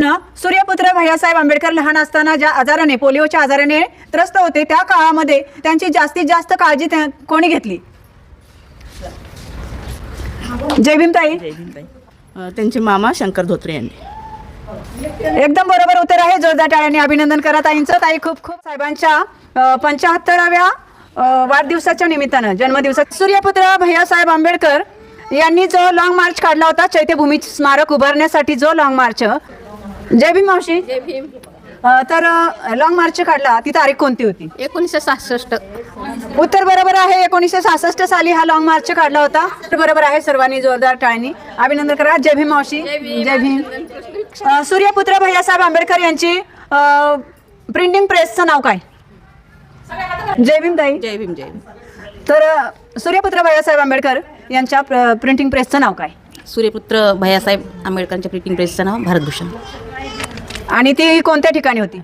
सूर्यपुत्र भैयासाहेब आंबेडकर लहान असताना ज्या आजाराने पोलिओच्या आजाराने त्रस्त होते त्या काळामध्ये त्यांची जास्तीत जास्त काळजी कोणी घेतली? जय भीम ताई. त्यांचे मामा शंकर धोत्रे यांनी. एकदम बरोबर उत्तर आहे. जोरदार टाळ्यांनी अभिनंदन करा ताईंचं. ताई खूप खूप साहेबांच्या 75व्या वाढदिवसाच्या निमित्तानं जन्मदिवसात सूर्यपुत्र भैयासाहेब आंबेडकर यांनी जो लॉंग मार्च काढला होता चैत्यभूमी स्मारक उभारण्यासाठी, जो लॉंग मार्च. जय भीम मावशी. जय भीम. तर लॉंग मार्च काढला ती तारीख कोणती होती? 1966. उत्तर बरोबर आहे. 1966 साली हा लॉंग मार्च काढला होता. बरोबर आहे. सर्वांनी जोरदार टाळ्यांनी अभिनंदन करा. जय भीम मावशी. जय भीम. सूर्यपुत्र भैयासाहेब आंबेडकर यांची प्रिंटिंग प्रेसचं नाव काय? जय भीम ताई. जय भीम. जय भीम. तर सूर्यपुत्र भैयासाहेब आंबेडकर यांच्या प्रिंटिंग प्रेसचं नाव काय? सूर्यपुत्र भैयासाहेब आंबेडकरांच्या प्रिंटिंग प्रेसचं नाव भारतभूषण. आणि ती कोणत्या ठिकाणी होती?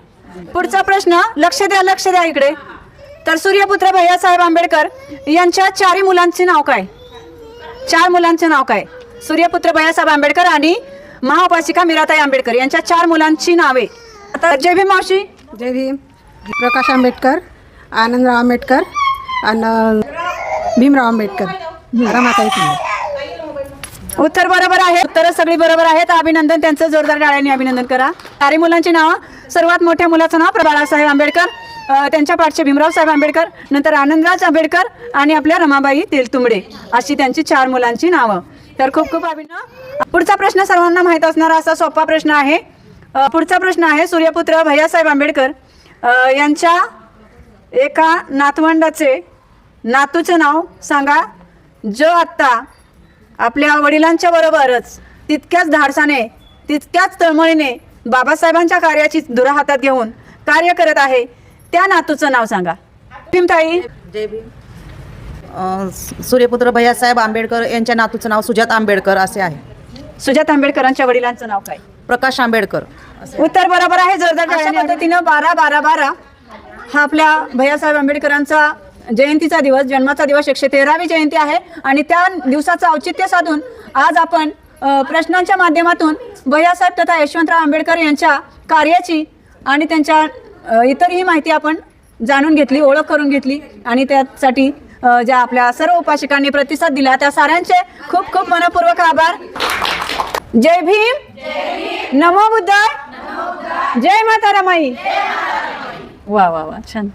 पुढचा प्रश्न, लक्ष द्या, लक्ष द्या इकडे. तर सूर्यपुत्र भैयासाहेब आंबेडकर यांच्या 4 मुलांचे नाव काय? 4 मुलांचे नाव काय? सूर्यपुत्र भैयासाहेब आंबेडकर आणि महाउपासिका मीराताई आंबेडकर यांच्या 4 मुलांची नावे. आता जय भीम मावशी. जय भीम. प्रकाश आंबेडकर, आनंदराव आंबेडकर आणि भीमराव आंबेडकर. रमाताई शिंदे. उत्तर बरोबर आहे. उत्तर सगळी बरोबर आहेत. अभिनंदन त्यांचं. जोरदार टाळ्यांनी अभिनंदन करा. 4 मुलांची नावं. सर्वात मोठ्या मुलाचं नाव बाळासाहेब आंबेडकर, त्यांच्या पाठचे भीमराव साहेब आंबेडकर, नंतर आनंदराज आंबेडकर आणि आपल्या रमाबाई तेलतुंबडे अशी त्यांची 4 मुलांची नावं. तर खूप खूप अभिनंदन. पुढचा प्रश्न सर्वांना माहीत असणारा असा सोपा प्रश्न आहे. पुढचा प्रश्न आहे, सूर्यपुत्र भैयासाहेब आंबेडकर यांच्या एका नातवंडाचे नातूचे नाव सांगा, जो आत्ता आपल्या वडिलांच्या बरोबरच तितक्याच धाडसाने, तितक्याच तळमळीने बाबासाहेबांच्या कार्याची धुरा हातात घेऊन कार्य करत आहे. त्या नातूचं नाव सांगा. भीमताई. जय भीम. सूर्यपुत्र भैयासाहेब आंबेडकर यांच्या नातूचं नाव सुजात आंबेडकर असे आहे. सुजात आंबेडकरांच्या वडिलांचं नाव काय? प्रकाश आंबेडकर. उत्तर बरोबर आहे. जोरदार अशा पद्धतीनं 12-12-12 हा आपल्या भैयासाहेब आंबेडकरांचा जयंतीचा दिवस, जन्माचा दिवस, 113वी जयंती आहे. आणि त्या दिवसाचं औचित्य साधून आज आपण प्रश्नांच्या माध्यमातून भैयासाहेब तथा यशवंतराव आंबेडकर यांच्या कार्याची आणि त्यांच्या इतरही माहिती आपण जाणून घेतली, ओळख करून घेतली. आणि त्यासाठी ज्या आपल्या सर्व उपासकांनी प्रतिसाद दिला त्या साऱ्यांचे खूप खूप मनपूर्वक आभार. जय भीम. नमो बुद्धाय. जय माता रमाई. वा वा वा, छान.